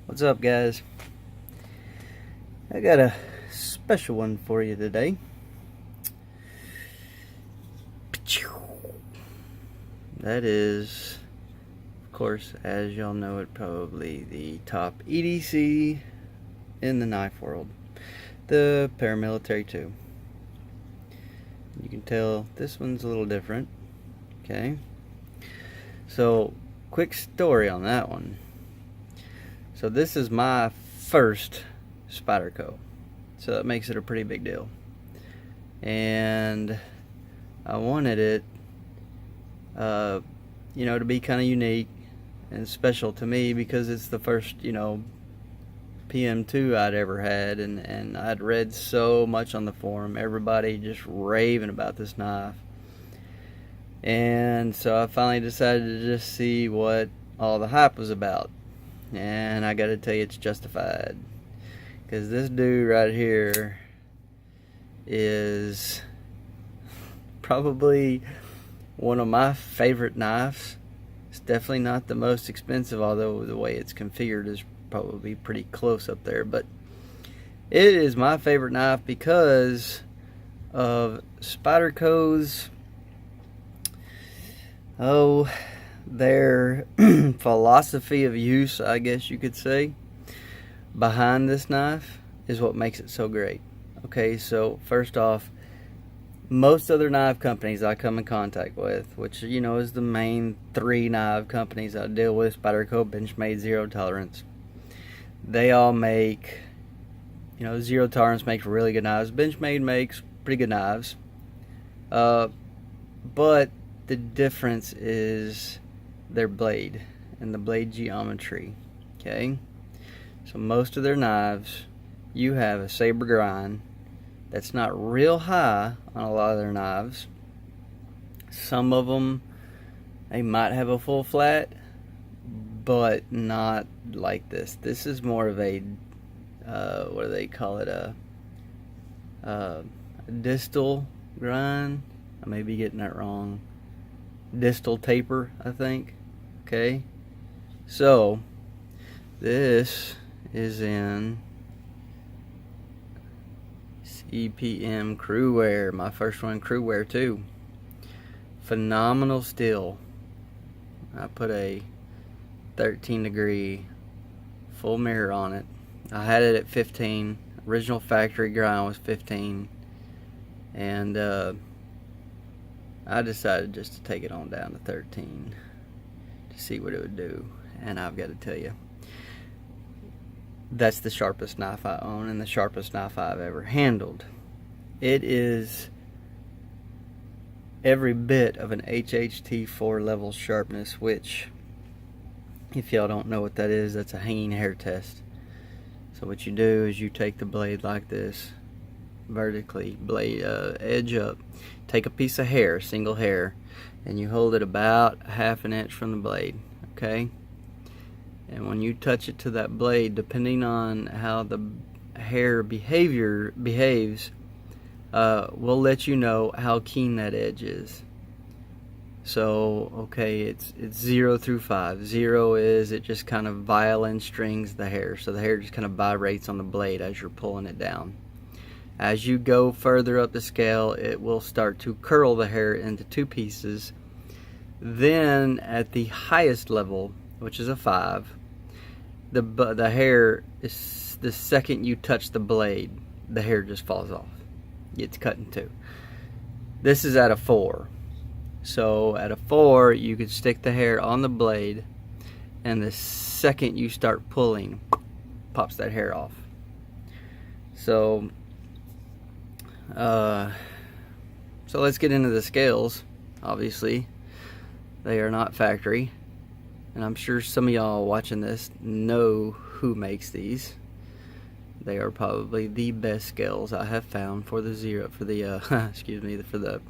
What's up, guys? I got a special one for you today. That is, of course, as y'all know it, probably the top EDC in the knife world, the Paramilitary 2. You can tell this one's a little different. Okay, so quick story on that one. So this is my first spyderco, so that makes it a pretty big deal, and I wanted it to be kind of unique and special to me because it's the first PM2 I'd ever had, and I'd read so much on the forum, everybody just raving about this knife, and so I finally decided to just see what all the hype was about. And I gotta tell you, it's justified, because this dude right here is probably one of my favorite knives. It's definitely not the most expensive, although the way it's configured is probably pretty close up there, but it is my favorite knife because of Spyderco's their philosophy of use, I guess you could say, behind this knife is what makes it so great. Okay, so first off, most other knife companies I come in contact with, which is the main three knife companies I deal with: Spyderco, Benchmade, Zero Tolerance. They all make, Zero Tolerance makes really good knives. Benchmade makes pretty good knives, but the difference is their blade and the blade geometry. Okay, so most of their knives, you have a saber grind that's not real high on a lot of their knives. Some of them, they might have a full flat, but not like this. This is more of a what do they call it, a distal grind. I may be getting that wrong. Distal taper, I think. Okay, so this is in CPM crew wear, my first one, crew wear too. Phenomenal steel. I put a 13-degree full mirror on it. I had it at 15. Original factory grind was 15, and I decided just to take it on down to 13 to see what it would do. And I've got to tell you, that's the sharpest knife I own and the sharpest knife I've ever handled. It is every bit of an HHT 4 level sharpness, which, if y'all don't know what that is, that's a hanging hair test. So what you do is you take the blade like this, vertically, blade edge up, take a piece of hair, single hair, and you hold it about half an inch from the blade. Okay, and when you touch it to that blade, depending on how the hair behaves, will let you know how keen that edge is. So okay, it's 0 through 5. 0 is it just kind of violin strings the hair, so the hair just kind of vibrates on the blade as you're pulling it down. As you go further up the scale, it will start to curl the hair into two pieces. Then at the highest level, which is a 5, the hair is, the second you touch the blade, the hair just falls off. It's cut in two. This is at a 4. So at a 4, you could stick the hair on the blade, and the second you start pulling, pops that hair off. So let's get into the scales. Obviously, they are not factory, and I'm sure some of y'all watching this know who makes these. They are probably the best scales I have found for the excuse me, for the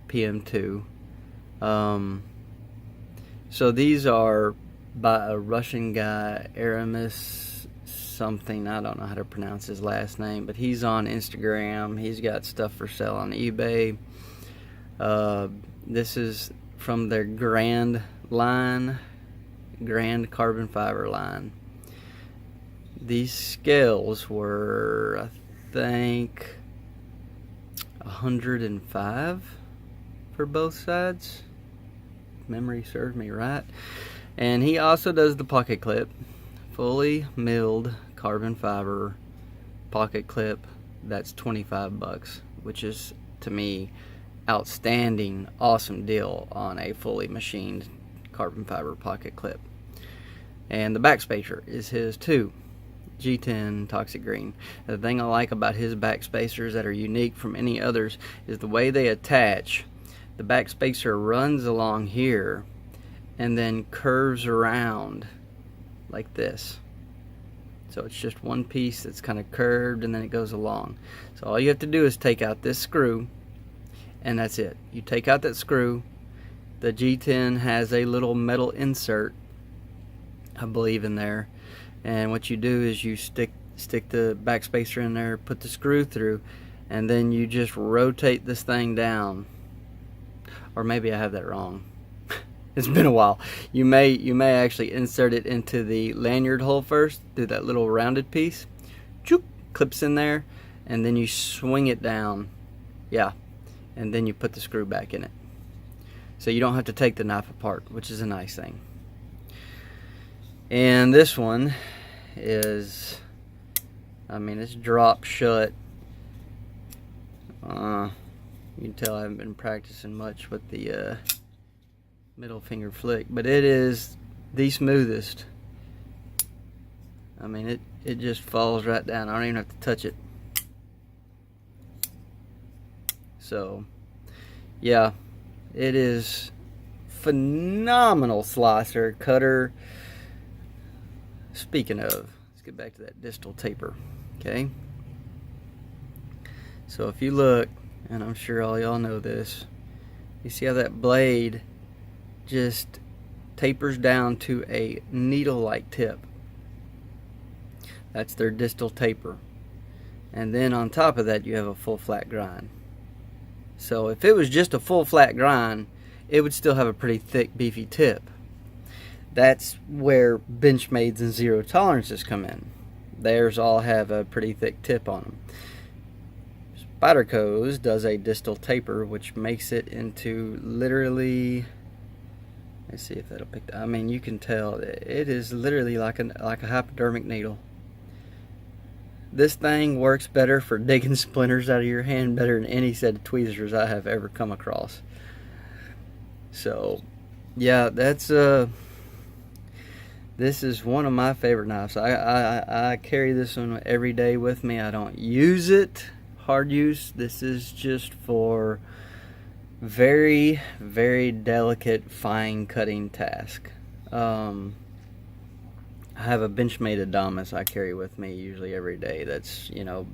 PM2. So these are by a Russian guy, Aramis something. I don't know how to pronounce his last name, but he's on Instagram. He's got stuff for sale on eBay. This is from their Grand line, Grand carbon fiber line. these scales were, I think, 105 for both sides. Memory serves me right. And he also does the pocket clip, fully milled carbon fiber pocket clip. That's 25 bucks, which is, to me, outstanding, awesome deal on a fully machined carbon fiber pocket clip. And the backspacer is his too, G10 Toxic Green. The thing I like about his backspacers that are unique from any others is the way they attach. The backspacer runs along here and then curves around like this. So it's just one piece that's kind of curved and then it goes along. So all you have to do is take out this screw, and that's it. You take out that screw. The G10 has a little metal insert, I believe, in there, and what you do is you stick the backspacer in there, put the screw through, and then you just rotate this thing down. Or maybe I have that wrong. It's been a while. You may actually insert it into the lanyard hole first, do that little rounded piece, choop, clips in there, and then you swing it down, yeah, and then you put the screw back in it. So you don't have to take the knife apart, which is a nice thing. And this one is, I mean, it's drop shut. You can tell I haven't been practicing much with the middle finger flick, but it is the smoothest. I mean, it just falls right down. I don't even have to touch it. So yeah, it is phenomenal slicer, cutter. Speaking of, let's get back to that distal taper. Okay, so if you look, and I'm sure all y'all know this, you see how that blade just tapers down to a needle-like tip. That's their distal taper. And then on top of that, you have a full flat grind. So if it was just a full flat grind, it would still have a pretty thick, beefy tip. That's where Benchmade's and zero tolerances come in. Theirs all have a pretty thick tip on them. Spyderco's does a distal taper, which makes it into literally, let's see if that'll pick. I mean, you can tell it is literally like a hypodermic needle. This thing works better for digging splinters out of your hand better than any set of tweezers I have ever come across. So yeah, that's this is one of my favorite knives. I carry this one every day with me. I don't use it hard use. This is just for very, very delicate, fine cutting task. I have a Benchmade Adamas I carry with me usually every day. That's, you know,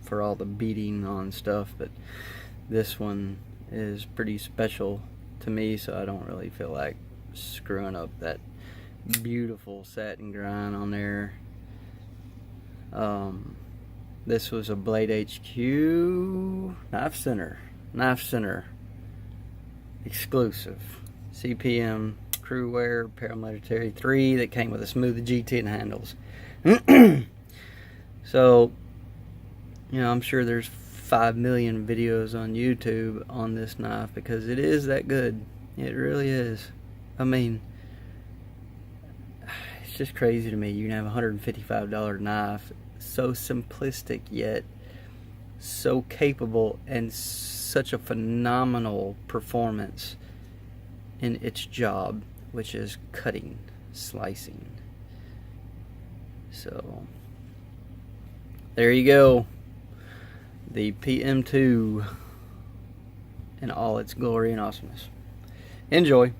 for all the beating on stuff, but this one is pretty special to me, so I don't really feel like screwing up that beautiful satin grind on there. This was a Blade HQ Knife Center exclusive CPM crew wear paramilitary 3 that came with a smooth G10 handles. So, you know, I'm sure there's 5 million videos on YouTube on this knife because it is that good. It really is. I mean, it's just crazy to me. You can have a $155 knife, so simplistic yet so capable, and such a phenomenal performance in its job, which is cutting, slicing. So there you go, the PM2 in all its glory and awesomeness. Enjoy.